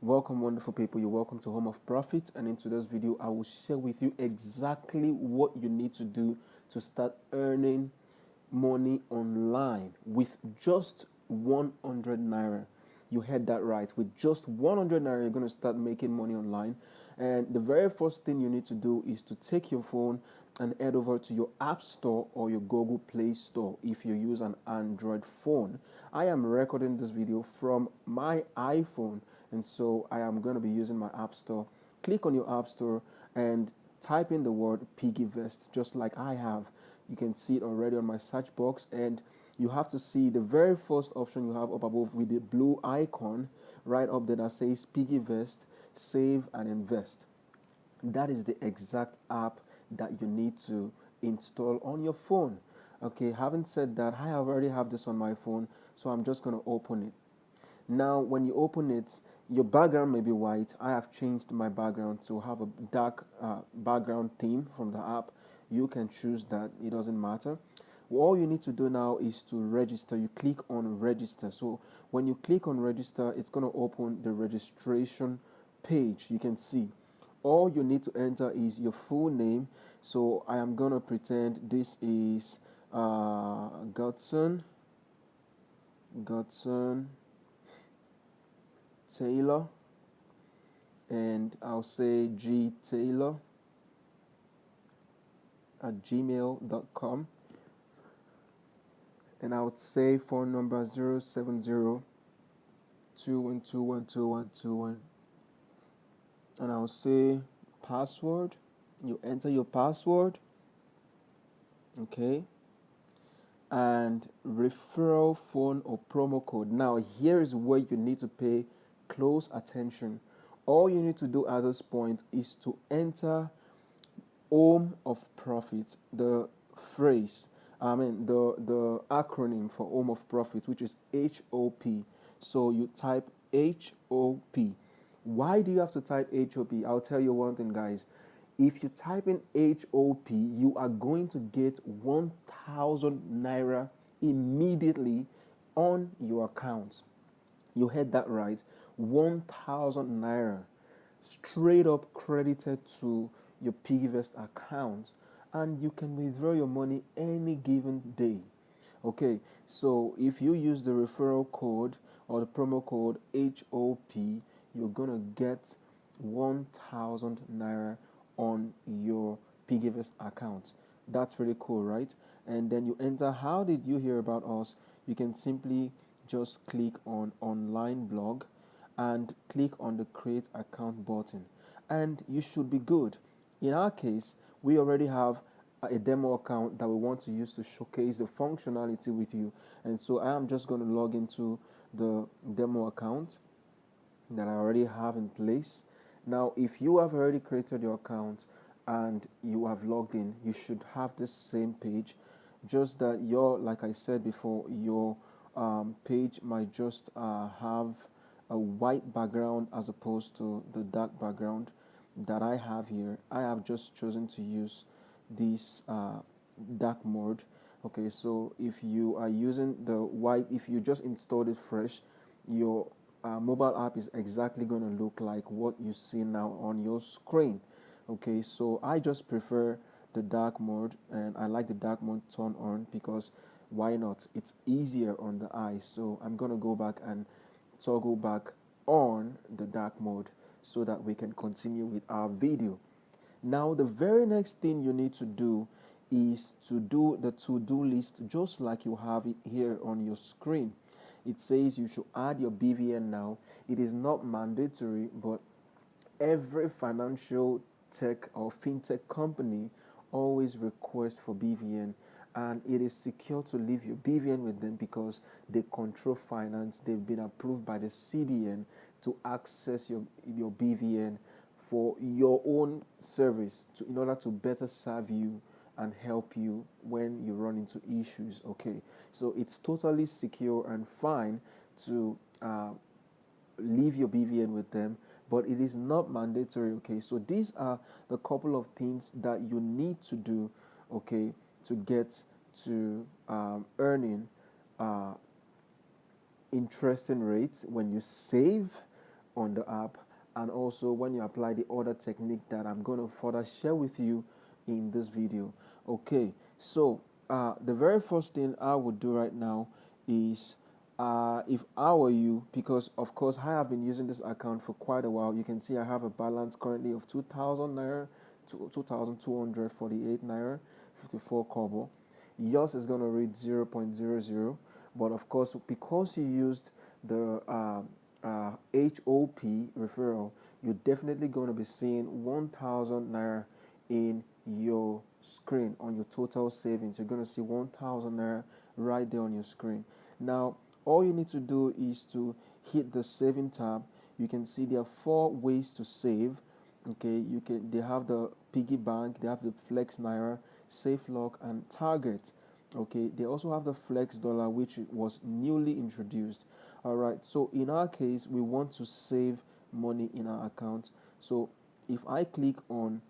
Welcome, wonderful people. You're welcome to Home of Profit. And in today's video, I will share with you exactly what you need to do to start earning money online with just 100 naira. You heard that right. With just 100 naira, you're going to start making money online. And the very first thing you need to do is to take your phone and head over to your App Store or your Google Play Store if you use an Android phone. I am recording this video from my iPhone, and so I am going to be using my App Store. Click on your App Store and type in the word Piggyvest, just like I have. You can see it already on my search box, and you have to see the very first option you have up above with the blue icon right up there that says Piggyvest, save and invest. That is the exact app that you need to install on your phone. Okay, having said that, I already have this on my phone, so I'm just going to open it. Now, when you open it, your background may be white. I have changed my background to have a dark background theme from the app. You can choose that, it doesn't matter. All you need to do now is to register. You click on register. So when you click on register, it's going to open the registration page. You can see all you need to enter is your full name. So I am going to pretend this is Godson Taylor, and I'll say gtaylor@gmail.com, and I would say phone number 070-212-12121, and I'll say password. You enter your password, okay, and referral phone or promo code. Now here is where you need to pay close attention. All you need to do at this point is to enter Home of Profit, the phrase, the acronym for Home of Profit, which is HOP. So you type HOP. Why do you have to type HOP? I'll tell you one thing, guys. If you type in HOP, you are going to get 1,000 naira immediately on your account. You heard that right. 1,000 naira straight up credited to your Piggyvest account, and you can withdraw your money any given day. Okay, so if you use the referral code or the promo code HOP, you're gonna get 1,000 naira on your Piggyvest account. That's really cool, right? And then you enter how did you hear about us? You can simply just click on online blog and click on the create account button, and you should be good. In our case, we already have a demo account that we want to use to showcase the functionality with you, and so I am just going to log into the demo account that I already have in place. Now, if you have already created your account and you have logged in, you should have this same page, just that like I said before, your page might just have a white background as opposed to the dark background that I have here. I have just chosen to use this dark mode. Okay, so if you are using the white, if you just installed it fresh, your mobile app is exactly going to look like what you see now on your screen. Okay, so I just prefer the dark mode, and I like the dark mode turned on because why not? It's easier on the eyes. So I'm going to go back and toggle back on the dark mode so that we can continue with our video. Now, the very next thing you need to do is to do the to-do list just like you have it here on your screen. It says you should add your BVN now. It is not mandatory, but every financial tech or fintech company always requests for BVN, and it is secure to leave your BVN with them because they control finance. They've been approved by the CBN to access your BVN for your own service in order to better serve you and help you when you run into issues. Okay, so it's totally secure and fine to leave your BVN with them, but it is not mandatory. Okay, so these are the couple of things that you need to do, okay, to get to earning interesting rates when you save on the app, and also when you apply the other technique that I'm going to further share with you in this video. Okay, so the very first thing I would do right now is, if I were you, because of course I have been using this account for quite a while. You can see I have a balance currently of 2,000 naira, 2,248 naira, 54 kobo. Yours is going to read 0.00, but of course, because you used the HOP referral, you're definitely going to be seeing 1,000 naira in your screen on your total savings. You're going to see 1,000 naira right there on your screen. Now, all you need to do is to hit the saving tab. You can see there are 4 ways to save. Okay, they have the piggy bank, they have the flex naira, safe lock, and target. Okay, they also have the flex dollar, which was newly introduced. All right, so in our case, we want to save money in our account. So if I click on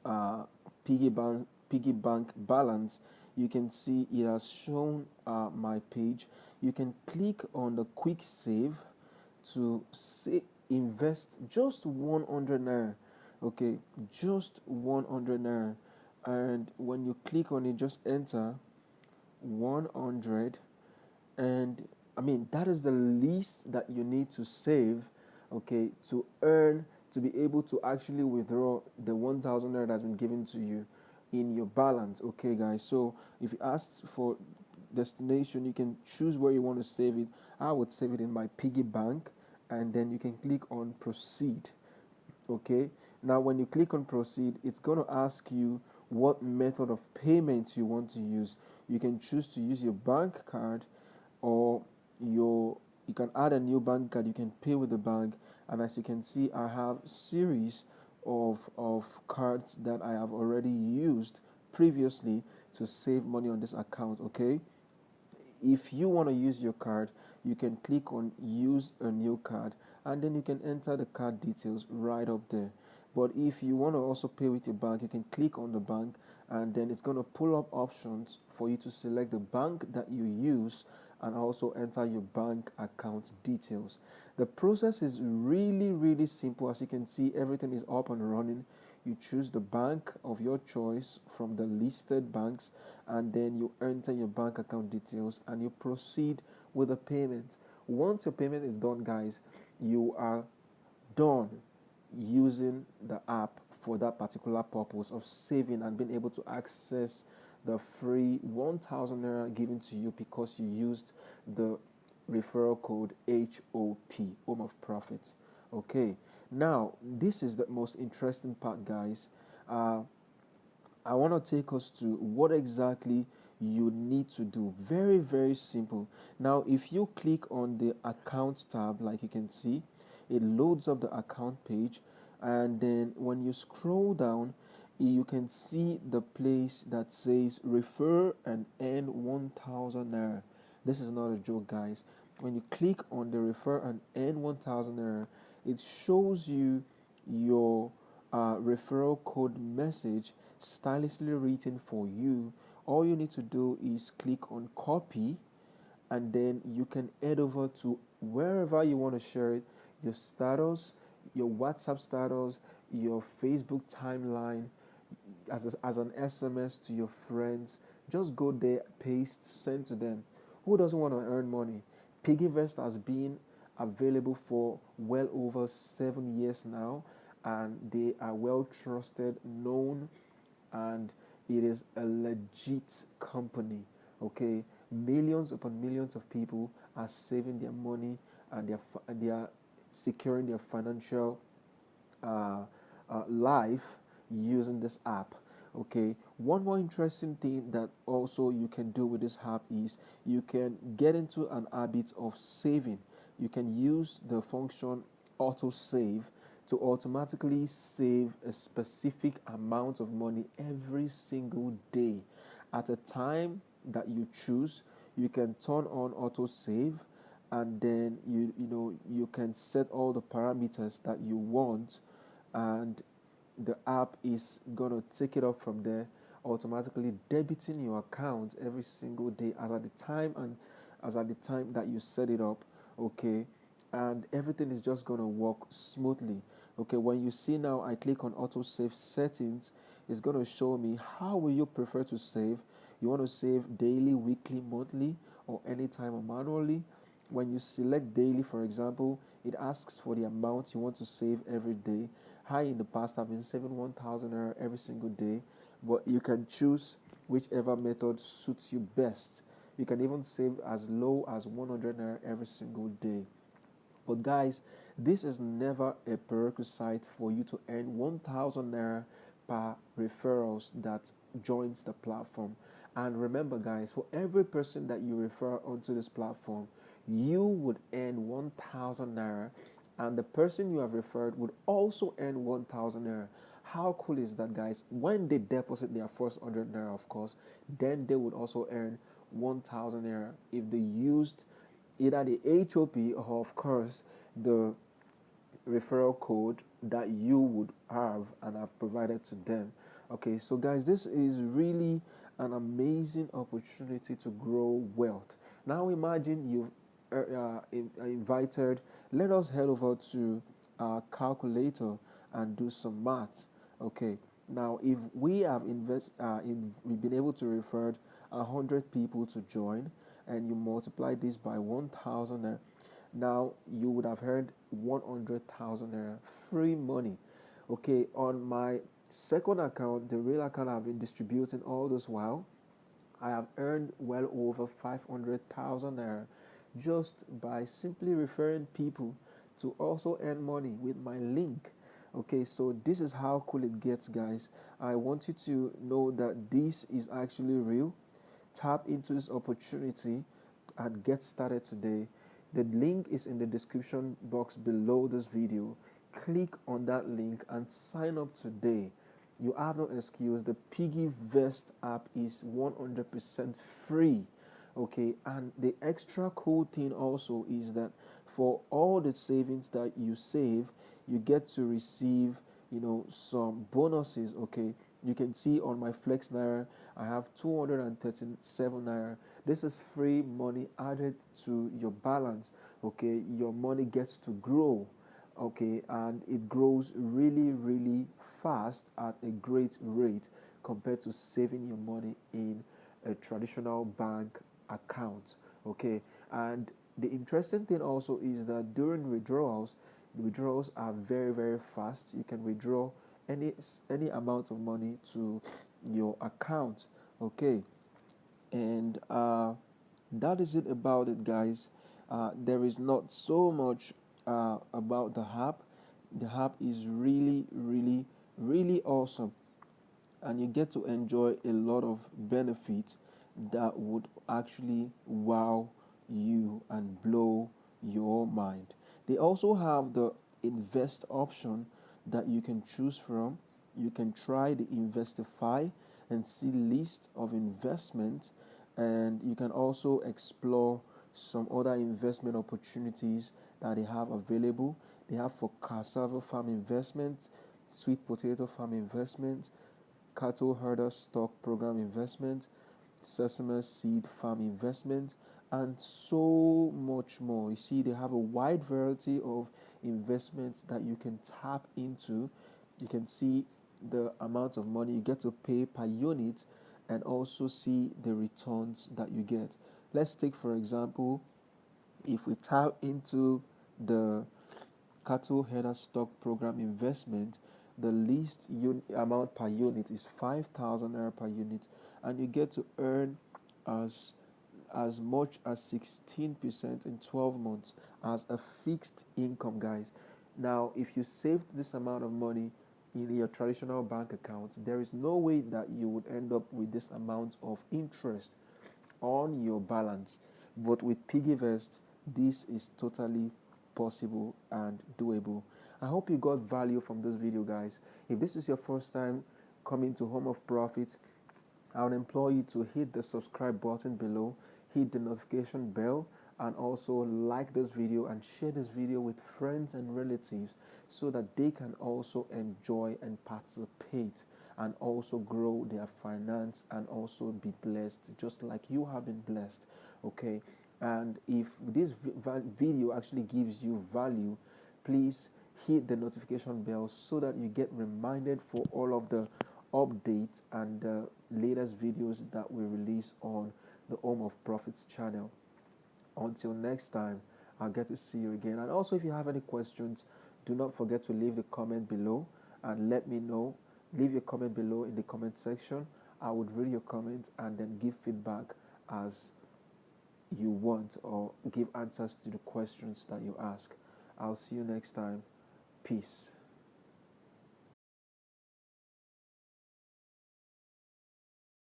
uh, piggy bank balance, you can see it has shown my page. You can click on the quick save to invest just 100 naira. Okay, just 100 naira, and when you click on it, just enter 100, and I mean that is the least that you need to save, okay, to earn, to be able to actually withdraw the 1,000 naira that's been given to you in your balance. Okay, guys, so if you ask for destination, you can choose where you want to save it. I would save it in my piggy bank, and then you can click on proceed. Okay, now when you click on proceed, it's going to ask you what method of payment you want to use. You can choose to use your bank card, or you can add a new bank card. You can pay with the bank, and as you can see, I have series of cards that I have already used previously to save money on this account. Okay, if you want to use your card, you can click on use a new card, and then you can enter the card details right up there. But if you want to also pay with your bank, you can click on the bank, and then it's going to pull up options for you to select the bank that you use and also enter your bank account details. The process is really, really simple. As you can see, everything is up and running. You choose the bank of your choice from the listed banks, and then you enter your bank account details and you proceed with the payment. Once your payment is done, guys, you are done using the app for that particular purpose of saving and being able to access the free 1,000 naira given to you because you used the referral code HOP, Home of Profits. Okay, now this is the most interesting part, guys. I want to take us to what exactly you need to do. Very, very simple. Now, if you click on the account tab, like you can see, it loads up the account page, and then when you scroll down, you can see the place that says refer and earn 1,000 naira. This is not a joke, guys. When you click on the refer and earn 1,000 naira, it shows you your referral code message stylishly written for you. All you need to do is click on copy, and then you can head over to wherever you want to share it, your status, your WhatsApp status, your Facebook timeline, as an SMS to your friends. Just go there, paste, send to them. Who doesn't want to earn money? Piggyvest has been available for well over 7 years now, and they are well trusted, known, and it is a legit company. Okay, millions upon millions of people are saving their money, and they are securing their financial life using this app. Okay, one more interesting thing that also you can do with this app is you can get into an habit of saving. You can use the function auto save to automatically save a specific amount of money every single day at a time that you choose. You can turn on auto save, and then you can set all the parameters that you want, and the app is gonna take it up from there, automatically debiting your account every single day as at the time that you set it up. Okay, and everything is just going to work smoothly. Okay, when you see now I click on auto save settings, it's going to show me how will you prefer to save. You want to save daily, weekly, monthly, or anytime or manually. When you select daily, for example, it asks for the amount you want to save every day. I in the past have been saving 1,000 naira every single day, but you can choose whichever method suits you best. You can even save as low as 100 naira every single day. But guys, this is never a prerequisite for you to earn 1,000 naira per referrals that joins the platform. And remember guys, for every person that you refer onto this platform, you would earn 1,000 naira, and the person you have referred would also earn 1,000 naira. How cool is that, guys? When they deposit their first 100 naira, of course, then they would also earn 1,000 naira if they used either the HOP or, of course, the referral code that you would have and have provided to them. Okay, so guys, this is really an amazing opportunity to grow wealth. Now imagine you've invited. Let us head over to our calculator and do some maths. Okay, now if we have we've been able to refer 100 people to join, and you multiply this by 1,000, now you would have earned 100,000 naira free money. Okay, on my second account, the real account I've been distributing all this while, I have earned well over 500,000 naira just by simply referring people to also earn money with my link. Okay, so this is how cool it gets, guys. I want you to know that this is actually real. Tap into this opportunity and get started today. The link is in the description box below this video. Click on that link and sign up today. You have no excuse. The Piggyvest app is 100% free. Okay, and the extra cool thing also is that for all the savings that you save, you get to receive, some bonuses. Okay, you can see on my Flex Naira, I have 237 Naira. This is free money added to your balance. Okay, your money gets to grow. Okay, and it grows really, really fast at a great rate compared to saving your money in a traditional bank account. Okay, and the interesting thing also is that during withdrawals, the withdrawals are very, very fast. You can withdraw any amount of money to your account. Okay, and that is it about it, guys. There is not so much about the app. The app is really, really, really awesome, and you get to enjoy a lot of benefits that would actually wow you and blow your mind. They also have the invest option that you can choose from. You can try the Investify and see list of investments, and you can also explore some other investment opportunities that they have available. They have for cassava farm investment, sweet potato farm investment, cattle herder stock program investment, sesame seed farm investment, and so much more. You see, they have a wide variety of investments that you can tap into. You can see the amount of money you get to pay per unit and also see the returns that you get. Let's take, for example, if we tap into the cattle header stock program investment, the least amount per unit is 5,000 naira per unit, and you get to earn as as much as 16% in 12 months as a fixed income, guys. Now, if you saved this amount of money in your traditional bank account, there is no way that you would end up with this amount of interest on your balance. But with Piggyvest, this is totally possible and doable. I hope you got value from this video, guys. If this is your first time coming to Home of Profits, I would implore you to hit the subscribe button below, hit the notification bell, and also like this video and share this video with friends and relatives so that they can also enjoy and participate and also grow their finance and also be blessed just like you have been blessed. Okay, And if this video actually gives you value, please hit the notification bell so that you get reminded for all of the updates and the latest videos that we release on the Home of Profits channel. Until next time, I'll get to see you again. And also, if you have any questions, do not forget to leave the comment below and let me know. Leave your comment below in the comment section. I would read your comments and then give feedback as you want, or give answers to the questions that you ask. I'll see you next time. Peace.